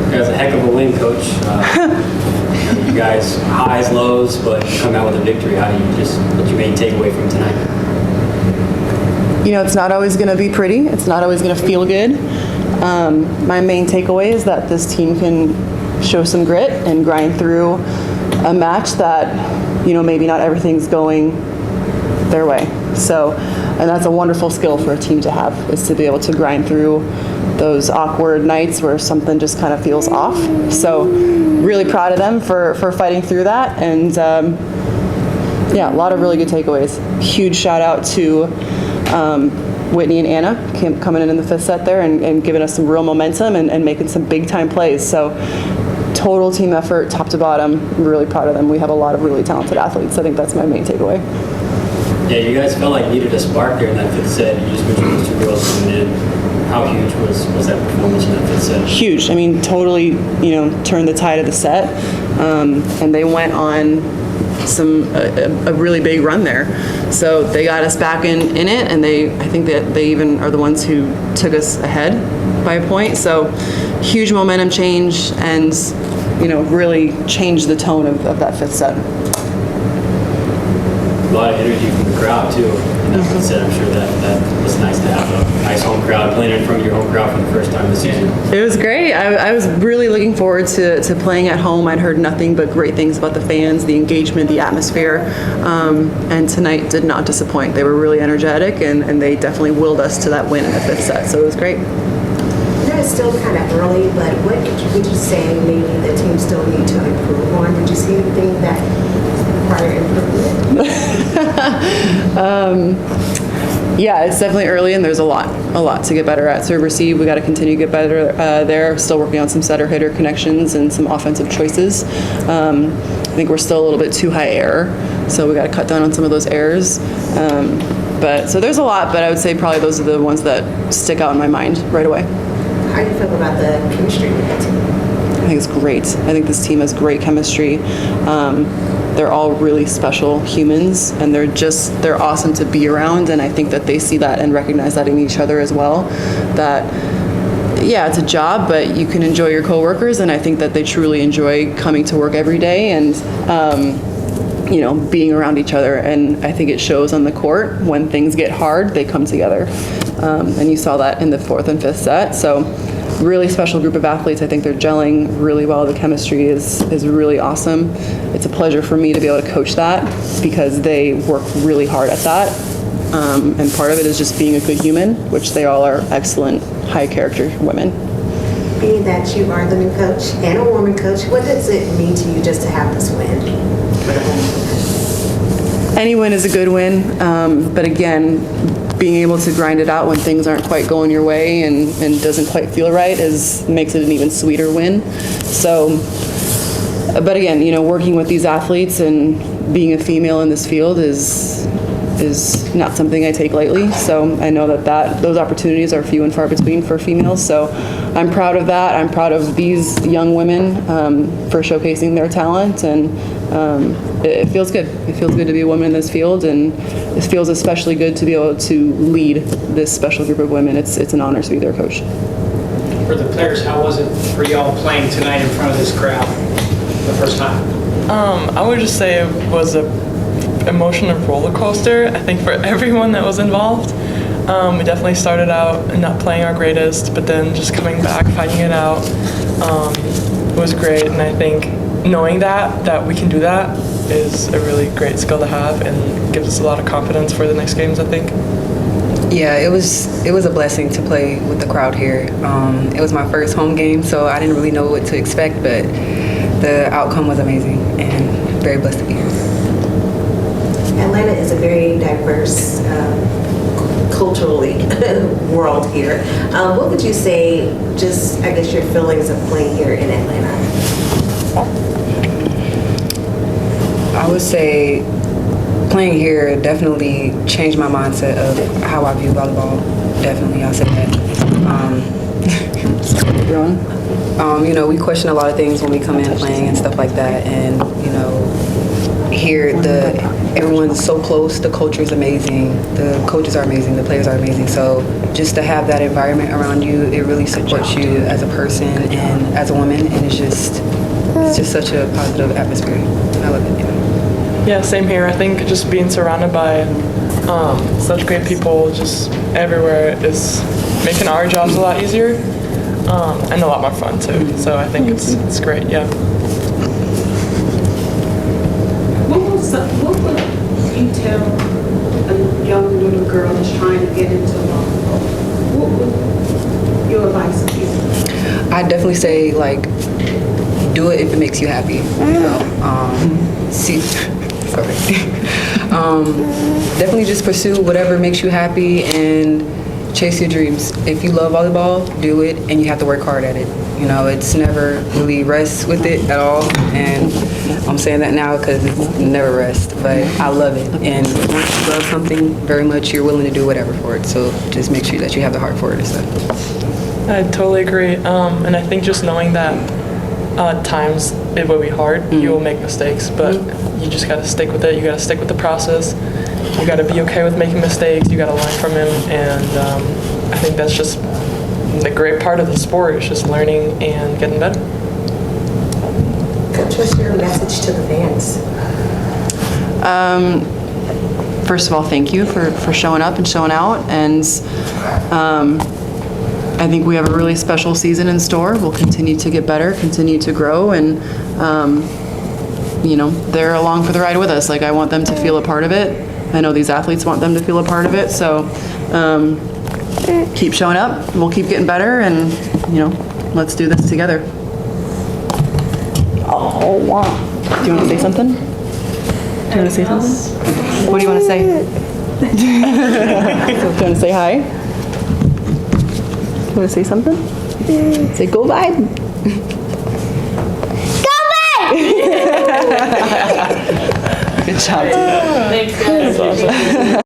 That's a heck of a win, Coach. You guys, highs, lows, but you come out with a victory. What's your main takeaway from tonight? You know, it's not always going to be pretty. It's not always going to feel good. My main takeaway is that this team can show some grit and grind through a match that, you know, maybe not everything's going their way. So, and that's a wonderful skill for a team to have, is to be able to grind through those awkward nights where something just kind of feels off. So really proud of them for fighting through that. And yeah, a lot of really good takeaways. Huge shout out to Whitney and Anna coming in the fifth set there and giving us some real momentum and making some big time plays. So total team effort, top to bottom. I'm really proud of them. We have a lot of really talented athletes. I think that's my main takeaway. Yeah, you guys felt like you needed a spark there in that fifth set. You just mentioned those two girls coming in. How huge was that performance in that fifth set? Huge. I mean, totally, you know, turned the tide of the set. And they went on a really big run there. So they got us back in it, and I think that they even are the ones who took us ahead by a point. So huge momentum change and, you know, really changed the tone of that fifth set. A lot of energy from the crowd too. And that's what said, I'm sure that was nice to have a nice home crowd playing in front of your home crowd for the first time this season. It was great. I was really looking forward to playing at home. I'd heard nothing but great things about the fans, the engagement, the atmosphere, and tonight did not disappoint. They were really energetic, and they definitely willed us to that win in the fifth set, so it was great. It's still kind of early, but what would you say maybe the team still need to improve on? Did you see anything that required improvement? Yeah, it's definitely early, and there's a lot to get better at. Serve receive, we got to continue to get better there. Still working on some setter hitter connections and some offensive choices. I think we're still a little bit too high error, so we got to cut down on some of those errors. But so there's a lot, but I would say probably those are the ones that stick out in my mind right away. How do you feel about the chemistry with that team? I think it's great. I think this team has great chemistry. They're all really special humans, and they're awesome to be around, and I think that they see that and recognize that in each other as well. That, yeah, it's a job, but you can enjoy your coworkers, and I think that they truly enjoy coming to work every day and you know, being around each other, and I think it shows on the court. When things get hard, they come together, and you saw that in the fourth and fifth set. So really special group of athletes. I think they're gelling really well. The chemistry is really awesome. It's a pleasure for me to be able to coach that because they work really hard at that, and part of it is just being a good human, which they all are excellent, high character women. Being that you are the new coach and a woman coach, what does it mean to you just to have this win? Any win is a good win, but again, being able to grind it out when things aren't quite going your way and doesn't quite feel right makes it an even sweeter win. So, but again, you know, working with these athletes and being a female in this field is not something I take lightly. So I know that those opportunities are few and far between for females. So I'm proud of that. I'm proud of these young women for showcasing their talent, and it feels good. It feels good to be a woman in this field, and it feels especially good to be able to lead this special group of women. It's an honor to be their coach. For the players, how was it for y'all playing tonight in front of this crowd the first time? I would just say it was a emotional roller coaster, I think, for everyone that was involved. We definitely started out not playing our greatest, but then just coming back, fighting it out, was great. And I think knowing that we can do that is a really great skill to have and gives us a lot of confidence for the next games, I think. Yeah, it was a blessing to play with the crowd here. It was my first home game, so I didn't really know what to expect, but the outcome was amazing and very blessed to be here. Atlanta is a very diverse culturally world here. What would you say, just I guess your feelings of playing here in Atlanta? I would say playing here definitely changed my mindset of how I view volleyball. Definitely, I'll say that. You know, we question a lot of things when we come in playing and stuff like that, and you know, here the everyone's so close. The culture is amazing. The coaches are amazing. The players are amazing. So just to have that environment around you, it really supports you as a person and as a woman. And it's just such a positive atmosphere. I love it. Yeah, same here. I think just being surrounded by such great people just everywhere is making our jobs a lot easier and a lot more fun too. So I think it's great. Yeah. What would you tell a young little girl that's trying to get into volleyball? What would your advice be? I definitely say like do it if it makes you happy. You know, definitely just pursue whatever makes you happy and chase your dreams. If you love volleyball, do it, and you have to work hard at it. You know, it's never really rest with it at all, and I'm saying that now because it's never rest, but I love it. And once you love something very much, you're willing to do whatever for it. So just make sure that you have the heart for it and stuff. I totally agree. And I think just knowing that times it will be hard, you will make mistakes, but you just got to stick with it. You got to stick with the process. You got to be okay with making mistakes. You got to learn from them, and I think that's just the great part of the sport is just learning and getting better. Coach, what's your message to the fans? First of all, thank you for showing up and showing out, and I think we have a really special season in store. We'll continue to get better, continue to grow, and you know, they're along for the ride with us. Like, I want them to feel a part of it. I know these athletes want them to feel a part of it, so keep showing up, we'll keep getting better, and you know, let's do this together. Oh, wow. Do you want to say something? Do you want to say something? What do you want to say? Do you want to say hi? You want to say something? Say go Vibe. Go Vibe! Good job. Thanks, guys.